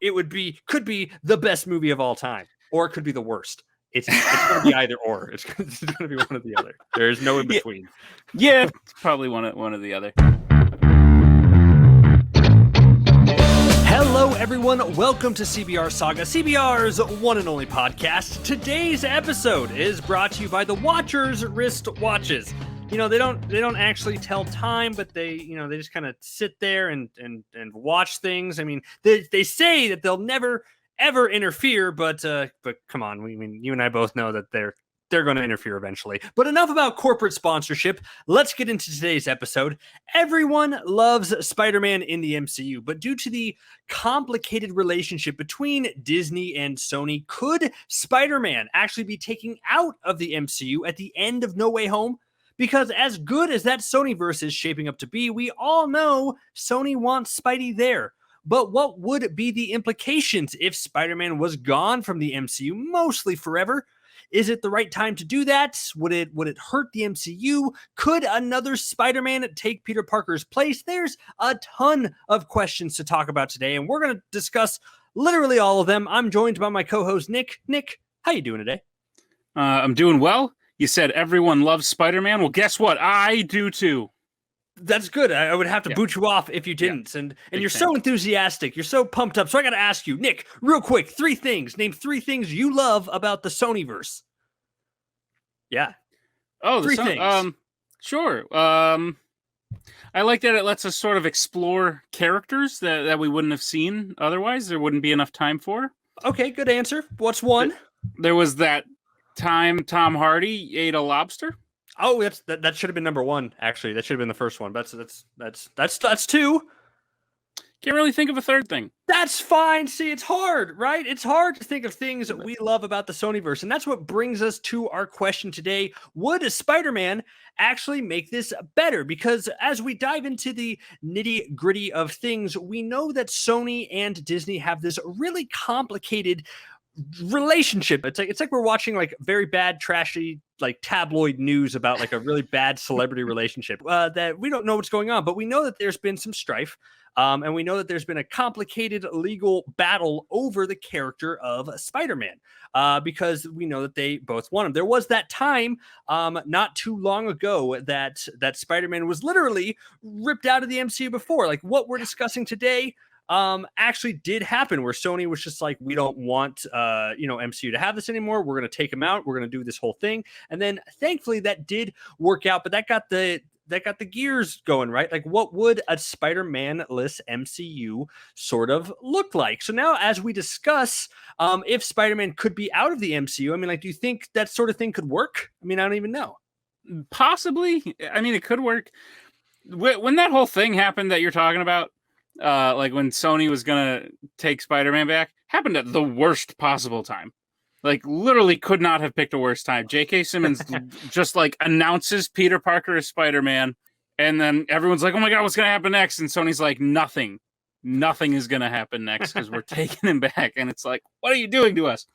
it could be the best movie of all time, or it could be the worst. It's going to be either or. It's going to be one or the other. There's no in between. Yeah, probably one or the other. Hello, everyone. Welcome to CBR Saga, CBR's one and only podcast. Today's episode is brought to you by the Watcher's Wrist Watches. You know, they don't actually tell time, but they just kind of sit there and watch things. I mean, they say that they'll never ever interfere, but come on, you and I both know that they're going to interfere eventually. But enough about corporate sponsorship. Let's get into today's episode. Everyone loves Spider-Man in the MCU, but due to the complicated relationship between Disney and Sony, could Spider-Man actually be taken out of the MCU at the end of No Way Home? Because as good as that Sony-Verse is shaping up to be, we all know Sony wants Spidey there. But what would be the implications if Spider-Man was gone from the MCU, mostly forever? Is it the right time to do that? Would it hurt the MCU? Could another Spider-Man take Peter Parker's place? There's a ton of questions to talk about today, and we're going to discuss literally all of them. I'm joined by my co-host, Nick. Nick, how you doing today? I'm doing well. You said everyone loves Spider-Man. Well, guess what? I do too. That's good. I would have to boot you off if you didn't. And you're so enthusiastic. You're so pumped up. So I got to ask you, Nick, real quick, 3 things. Name 3 things you love about the Sonyverse. Yeah. Oh, 3 things. Sure. I like that it lets us sort of explore characters that we wouldn't have seen otherwise. There wouldn't be enough time for. Okay, good answer. What's one? There was that time Tom Hardy ate a lobster. Oh, that should have been number 1. Actually, that should have been the first one. That's 2. Can't really think of a third thing. That's fine. See, it's hard, right? It's hard to think of things that we love about the Sonyverse, and that's what brings us to our question today: would Spider-Man actually make this better? Because as we dive into the nitty-gritty of things, we know that Sony and Disney have this really complicated relationship. It's like we're watching like very bad, trashy, like tabloid news about like a really bad celebrity relationship that we don't know what's going on, but we know that there's been some strife, and we know that there's been a complicated legal battle over the character of Spider-Man, because we know that they both want him. There was that time not too long ago that Spider-Man was literally ripped out of the MCU before. Like what we're discussing today actually did happen, where Sony was just like, we don't want MCU to have this anymore. We're going to take him out. We're going to do this whole thing. And then thankfully that did work out, but that got the gears going, right? Like what would a Spider-Man-less MCU sort of look like? So now as we discuss if Spider-Man could be out of the MCU, I mean, like, do you think that sort of thing could work? I mean, I don't even know. Possibly. I mean, it could work. When that whole thing happened that you're talking about, like when Sony was gonna take Spider-Man back, happened at the worst possible time. Like literally could not have picked a worse time. J.K. Simmons just like announces Peter Parker as Spider-Man, and then everyone's like, oh my god, what's gonna happen next? And Sony's like, nothing is gonna happen next because we're taking him back. And it's like, what are you doing to us?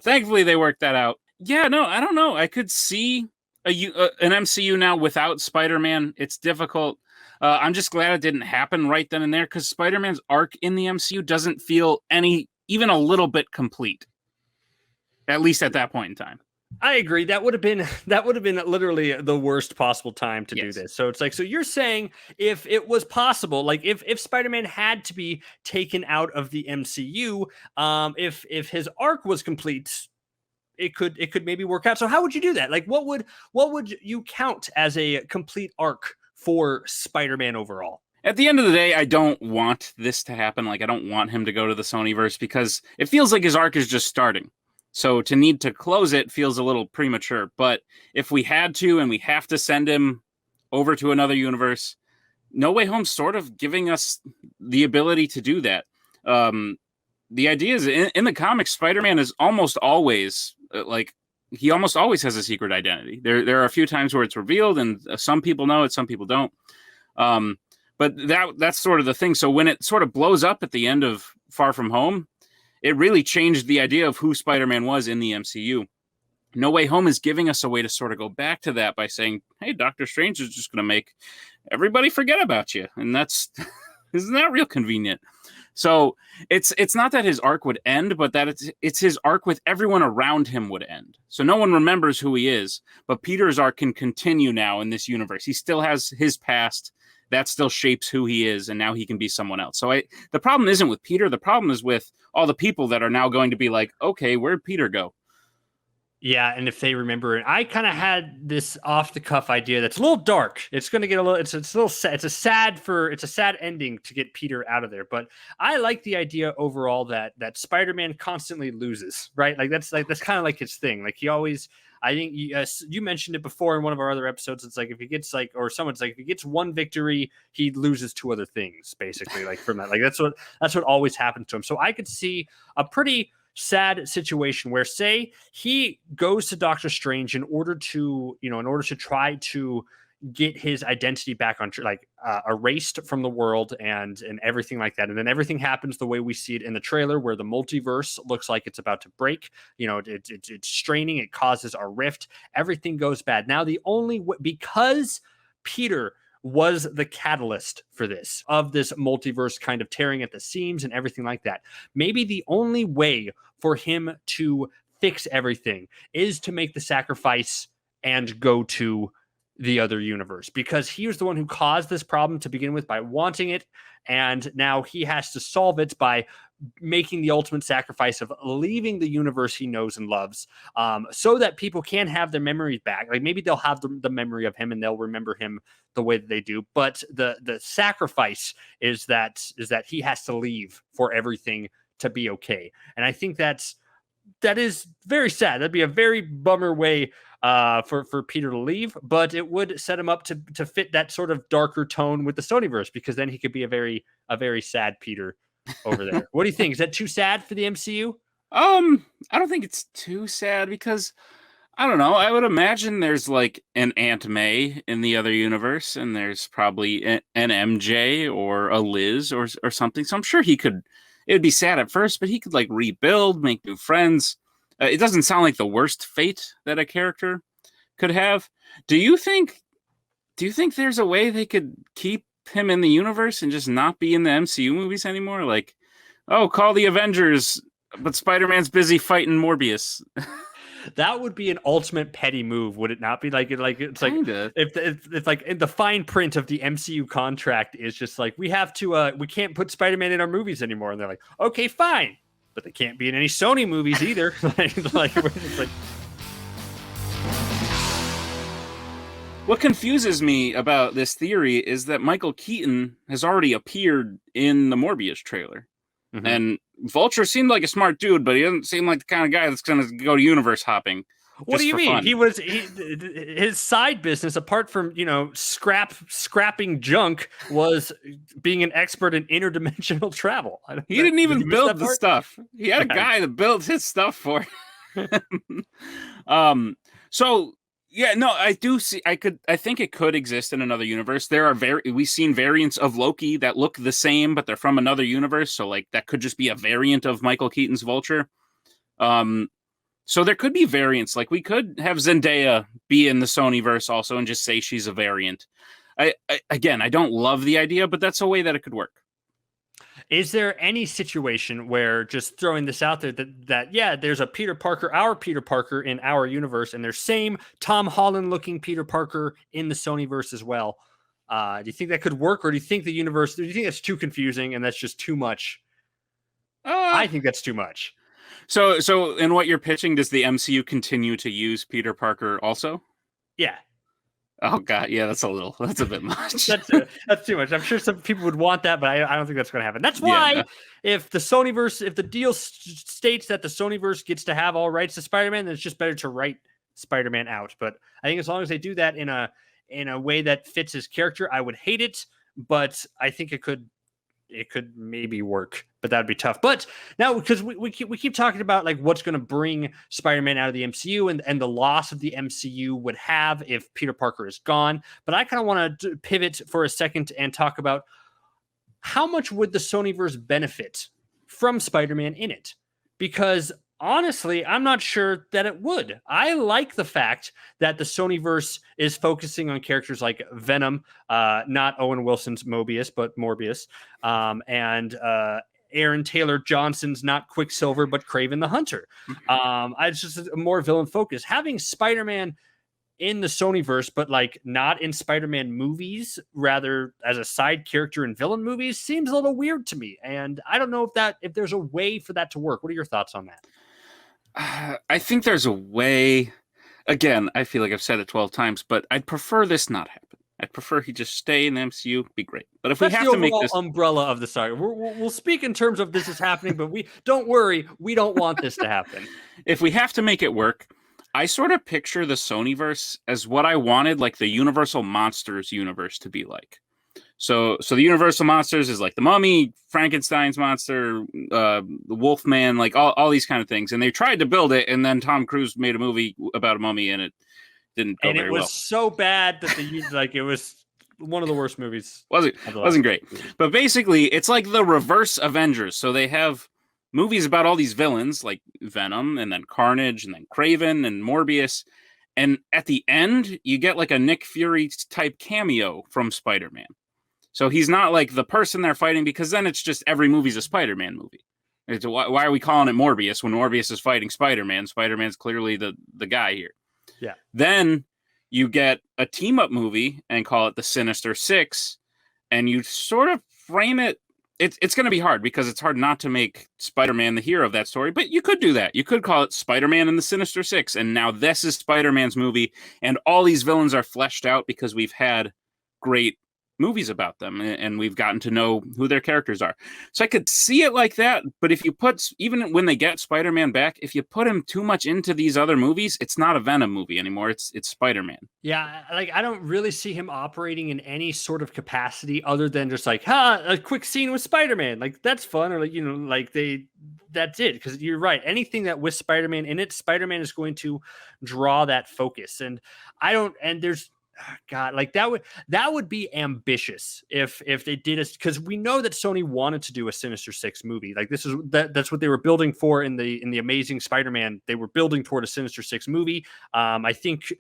Thankfully they worked that out. Yeah, no, I don't know. I could see an MCU now without Spider-Man. It's difficult. I'm just glad it didn't happen right then and there, because Spider-Man's arc in the MCU doesn't feel even a little bit complete, at least at that point in time. I agree. That would have been literally the worst possible time to do this. So it's like, so you're saying if it was possible, like if Spider-Man had to be taken out of the MCU, if his arc was complete, it could maybe work out. So how would you do that? Like what would you count as a complete arc for Spider-Man overall? At the end of the day, I don't want this to happen. Like, I don't want him to go to the Sonyverse because it feels like his arc is just starting. So to need to close it feels a little premature. But if we had to, and we have to send him over to another universe, No Way Home's sort of giving us the ability to do that. The idea is in the comics, Spider-Man is almost always he almost always has a secret identity. There are a few times where it's revealed, and some people know it, some people don't. But that's sort of the thing. So when it sort of blows up at the end of Far From Home, it really changed the idea of who Spider-Man was in the MCU. No Way Home is giving us a way to sort of go back to that by saying, hey, Doctor Strange is just going to make everybody forget about you. And that's isn't that real convenient? So it's not that his arc would end, but that it's his arc with everyone around him would end. So no one remembers who he is, but Peter's arc can continue now in this universe. He still has his past that still shapes who he is, and now he can be someone else. So the problem isn't with Peter. The problem is with all the people that are now going to be like, okay, where'd Peter go? Yeah, and if they remember it, I kind of had this off the cuff idea that's a little dark. It's going to get a little. It's a little sad. It's a sad ending to get Peter out of there. But I like the idea overall that Spider-Man constantly loses. Right, that's kind of like his thing. Like he always. I think you mentioned it before in one of our other episodes. It's like if he gets or someone's like if he gets one victory, he loses two other things. Basically, like from that. Like that's what always happens to him. So I could see a pretty sad situation where, say, he goes to Doctor Strange in order to try to get his identity back on erased from the world and everything like that, and then everything happens the way we see it in the trailer, where the multiverse looks like it's about to break. It's straining, it causes a rift, everything goes bad. Now the only because Peter was the catalyst for this multiverse kind of tearing at the seams and everything like that. Maybe the only way for him to fix everything is to make the sacrifice and go to the other universe, because he was the one who caused this problem to begin with by wanting it, and now he has to solve it by making the ultimate sacrifice of leaving the universe he knows and loves, so that people can have their memories back. Like maybe they'll have the memory of him and they'll remember him the way that they do, but the sacrifice is that he has to leave for everything to be okay. And I think that is very sad. That'd be a very bummer way for Peter to leave, but it would set him up to fit that sort of darker tone with the Sonyverse, because then he could be a very sad Peter over there. What do you think? Is that too sad for the MCU? I don't think it's too sad, because I don't know. I would imagine there's like an Aunt May in the other universe, and there's probably an MJ or a Liz or something. So I'm sure it would be sad at first, but he could like rebuild, make new friends. It doesn't sound like the worst fate that a character could have. Do you think there's a way they could keep him in the universe and just not be in the MCU movies anymore? Like, oh, call the Avengers, but Spider-Man's busy fighting Morbius. That would be an ultimate petty move, would it not be? Like it's like if like in the fine print of the MCU contract is just like, we have to we can't put Spider-Man in our movies anymore, and they're like, okay, fine, but they can't be in any Sony movies either. What confuses me about this theory is that Michael Keaton has already appeared in the Morbius trailer. Mm-hmm. And Vulture seemed like a smart dude, but he doesn't seem like the kind of guy that's going to go universe hopping. What do you mean? Fun. His side business, apart from scrapping junk, was being an expert in interdimensional travel. He didn't even build the stuff. He had a guy that built his stuff for him. So yeah, no, I do see. I think it could exist in another universe. There are we've seen variants of Loki that look the same, but they're from another universe. So like that could just be a variant of Michael Keaton's Vulture. So there could be variants. Like we could have Zendaya be in the Sony-verse also and just say she's a variant. I don't love the idea, but that's a way that it could work. Is there any situation where, just throwing this out there, that there's a Peter Parker, our Peter Parker in our universe, and there's same Tom Holland looking Peter Parker in the Sonyverse as well? Do you think that could work, or do you think do you think that's too confusing and that's just too much? I think that's too much. So in what you're pitching, does the MCU continue to use Peter Parker also? Yeah. Oh god, yeah, that's a bit much. That's too much. I'm sure some people would want that, but I don't think that's going to happen. That's why if the Sonyverse, if the deal states that the Sonyverse gets to have all rights to Spider-Man, then it's just better to write Spider-Man out. But I think as long as they do that in a way that fits his character, I would hate it, but I think it could maybe work, but that'd be tough. But now, because we keep talking about like what's going to bring Spider-Man out of the MCU and the loss of the MCU would have if Peter Parker is gone. But I kind of want to pivot for a second and talk about how much would the Sonyverse benefit from Spider-Man in it? Because honestly, I'm not sure that it would. I like the fact that the Sonyverse is focusing on characters like Venom, not Owen Wilson's Mobius, but Morbius, and Aaron Taylor Johnson's not Quicksilver, but Kraven the Hunter. It's just a more villain focus. Having Spider-Man in the Sonyverse, but like not in Spider-Man movies, rather as a side character in villain movies, seems a little weird to me. And I don't know if there's a way for that to work. What are your thoughts on that? I think there's a way. Again, I feel like I've said it 12 times, but I'd prefer this not happen. I'd prefer he just stay in the MCU, be great. But if That's we have the to make this umbrella of the saga, we'll speak in terms of this is happening, but we don't worry, we don't want this to happen. If we have to make it work, I sort of picture the Sonyverse as what I wanted, like the Universal Monsters universe to be like. So the Universal Monsters is like the Mummy, Frankenstein's monster, the Wolfman, like all these kind of things. And they tried to build it, and then Tom Cruise made a movie about a mummy, and it didn't go very well. And it was so bad that they used like it was one of the worst movies. Wasn't great. But basically, it's like the reverse Avengers. So they have movies about all these villains like Venom and then Carnage and then Kraven and Morbius. And at the end, you get like a Nick Fury type cameo from Spider-Man. So he's not like the person they're fighting, because then it's just every movie's a Spider-Man movie. Why are we calling it Morbius when Morbius is fighting Spider-Man? Spider-Man's clearly the guy here. Yeah. Then you get a team-up movie and call it the Sinister Six, and you sort of frame it. It's going to be hard because it's hard not to make Spider-Man the hero of that story, but you could do that. You could call it Spider-Man and the Sinister Six, and now this is Spider-Man's movie, and all these villains are fleshed out because we've had great movies about them and we've gotten to know who their characters are. So I could see it like that, but if you put, even when they get Spider-Man back, if you put him too much into these other movies, it's not a Venom movie anymore. It's Spider-Man. Yeah, like I don't really see him operating in any sort of capacity other than just like, a quick scene with Spider-Man. Like that's fun, or like, like that's it. Because you're right. Anything that with Spider-Man in it, Spider-Man is going to draw that focus. And there's God, like that would be ambitious if they did it, because we know that Sony wanted to do a Sinister Six movie. Like that's what they were building for in the Amazing Spider-Man. They were building toward a Sinister Six movie. I think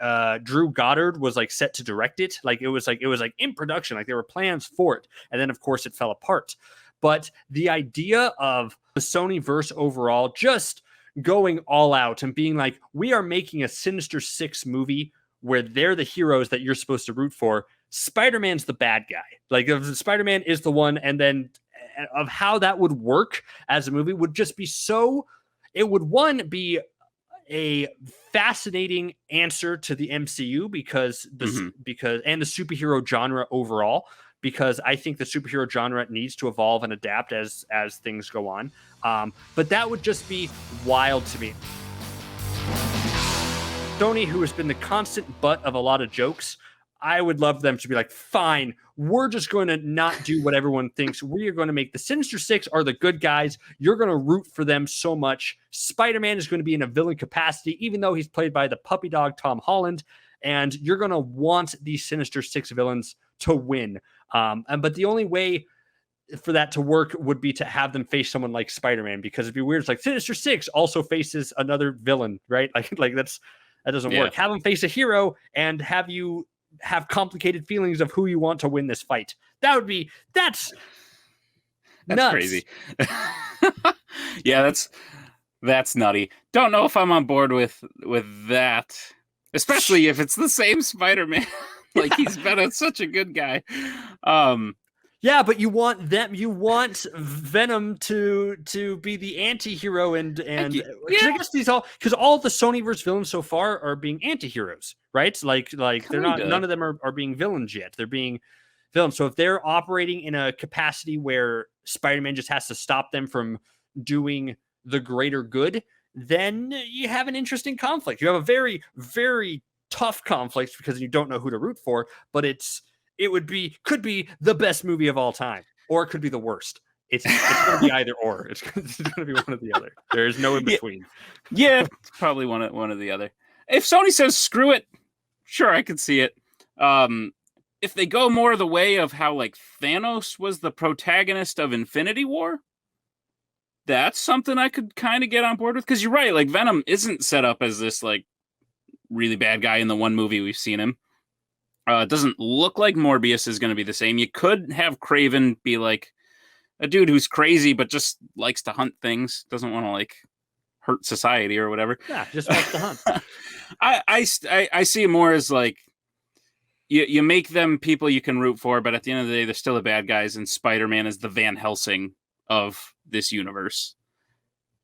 Drew Goddard was like set to direct it. Like it was like in production. Like there were plans for it, and then of course it fell apart. But the idea of the Sonyverse overall just going all out and being like, we are making a Sinister Six movie where they're the heroes that you're supposed to root for. Spider-Man's the bad guy. Like Spider-Man is the one, and then of how that would work as a movie would just be so. It would be a fascinating answer to the MCU because and the superhero genre overall, because I think the superhero genre needs to evolve and adapt as things go on. But that would just be wild to me. Sony, who has been the constant butt of a lot of jokes, I would love them to be like, fine, we're just going to not do what everyone thinks. We are going to make the Sinister Six are the good guys. You're going to root for them so much. Spider-Man is going to be in a villain capacity, even though he's played by the puppy dog Tom Holland. And you're going to want these Sinister Six villains to win. But the only way for that to work would be to have them face someone like Spider-Man, because it'd be weird. It's like Sinister Six also faces another villain, right? Like that doesn't work. Have them face a hero and have you have complicated feelings of who you want to win this fight. That's nuts. Crazy. Yeah, that's nutty. Don't know if I'm on board with that, especially if it's the same Spider-Man. Like he's been such a good guy. Yeah, but you want Venom to be the anti-hero and I guess because all the Sonyverse villains so far are being anti-heroes, right? Like they're not, none of them are being villains yet. They're being villains. So if they're operating in a capacity where Spider-Man just has to stop them from doing the greater good, then you have an interesting conflict. You have a very, very tough conflict because you don't know who to root for, but could be the best movie of all time, or it could be the worst. It's going to be either or. It's going to be one or the other. There's no in between. Yeah, probably one or the other. If Sony says screw it, sure, I could see it. If they go more the way of how like Thanos was the protagonist of Infinity War, that's something I could kind of get on board with. Because you're right, like Venom isn't set up as this like really bad guy in the one movie we've seen him. It doesn't look like Morbius is going to be the same. You could have Kraven be like a dude who's crazy but just likes to hunt things, doesn't want to like hurt society or whatever. Yeah, just wants to hunt. I see it more as like you make them people you can root for, but at the end of the day, they're still the bad guys, and Spider-Man is the Van Helsing of this universe.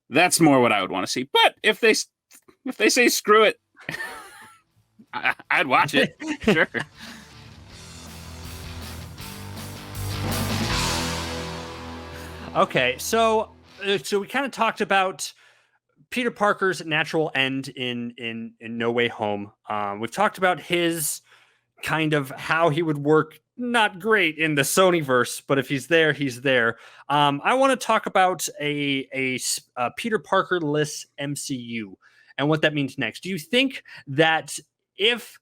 That's more what I would want to see. But if they say screw it, I'd watch it. Sure. Okay, so we kind of talked about Peter Parker's natural end in No Way Home. We've talked about his kind of how he would work not great in the Sony-verse, but if he's there, he's there. I want to talk about a Peter Parker-less MCU and what that means next. Do you think that if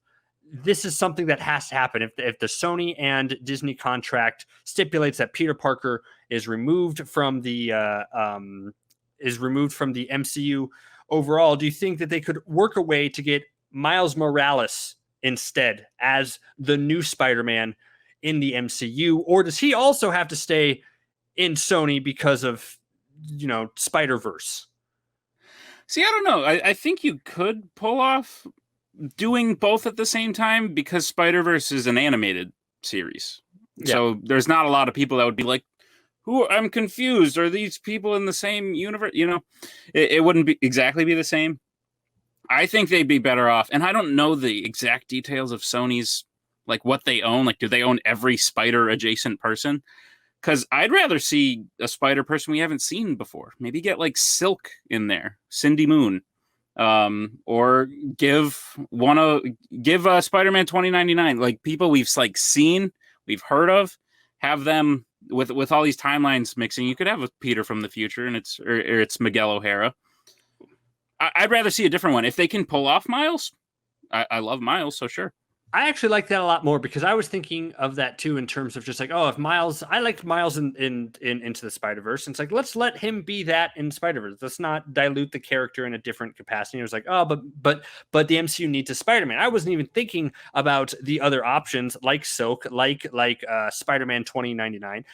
this is something that has to happen, if the Sony and Disney contract stipulates that Peter Parker is removed from the MCU overall, do you think that they could work a way to get Miles Morales instead as the new Spider-Man in the MCU, or does he also have to stay in Sony because of, Spider-Verse? See, I don't know. I think you could pull off doing both at the same time because Spider-Verse is an animated series. Yeah. So there's not a lot of people that would be like, I'm confused. Are these people in the same universe? It wouldn't exactly be the same. I think they'd be better off. And I don't know the exact details of Sony's, like what they own. Like, do they own every spider adjacent person? Because I'd rather see a spider person we haven't seen before. Maybe get like Silk in there, Cindy Moon, or give Spider-Man 2099, like people we've like seen, we've heard of, have them with all these timelines mixing. You could have a Peter from the future, and it's Miguel O'Hara. I'd rather see a different one if they can pull off Miles. I love Miles, so sure. I actually like that a lot more because I was thinking of that too in terms of just like, if Miles, I liked Miles in Into the Spider-Verse. And it's like, let's let him be that in Spider-Verse. Let's not dilute the character in a different capacity. It was like, but the MCU needs a Spider-Man. I wasn't even thinking about the other options like Silk, like Spider-Man 2099.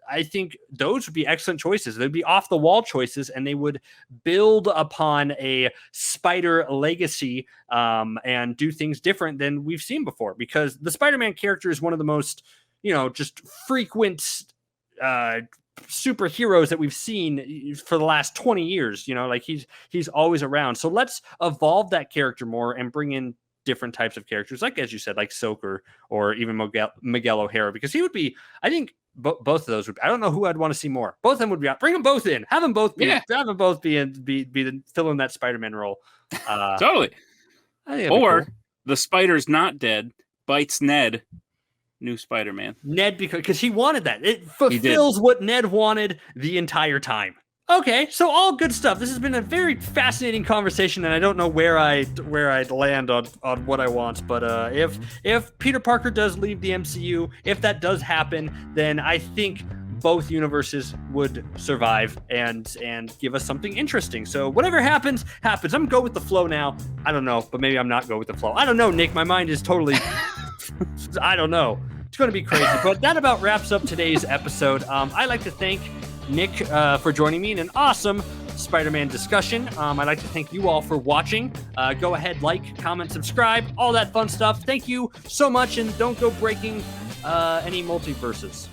I think those would be excellent choices. They'd be off the wall choices, and they would build upon a Spider legacy and do things different than we've seen before. Because the Spider-Man character is one of the most, just frequent superheroes that we've seen for the last 20 years. Like he's always around. So let's evolve that character more and bring in different types of characters, like as you said, like Silk or even Miguel O'Hara, because he would be, I think. Both of those would. I don't know who I'd want to see more. Both of them would be out. Bring them both in. Have them both be. Yeah. Have them both be fill in that Spider-Man role. Totally. Or cool. The spider's not dead. Bites Ned. New Spider-Man. Ned because he wanted that. It fulfills what Ned wanted the entire time. Okay, so all good stuff. This has been a very fascinating conversation, and I don't know where I'd land on what I want. But if Peter Parker does leave the MCU, if that does happen, then I think both universes would survive and give us something interesting. So whatever happens. I'm go with the flow now. I don't know, but maybe I'm not go with the flow. I don't know, Nick. My mind is totally. I don't know. It's going to be crazy. But that about wraps up today's episode. I'd like to thank Nick for joining me in an awesome Spider-Man discussion. I'd like to thank you all for watching. Go ahead, like, comment, subscribe, all that fun stuff. Thank you so much, and don't go breaking any multiverses.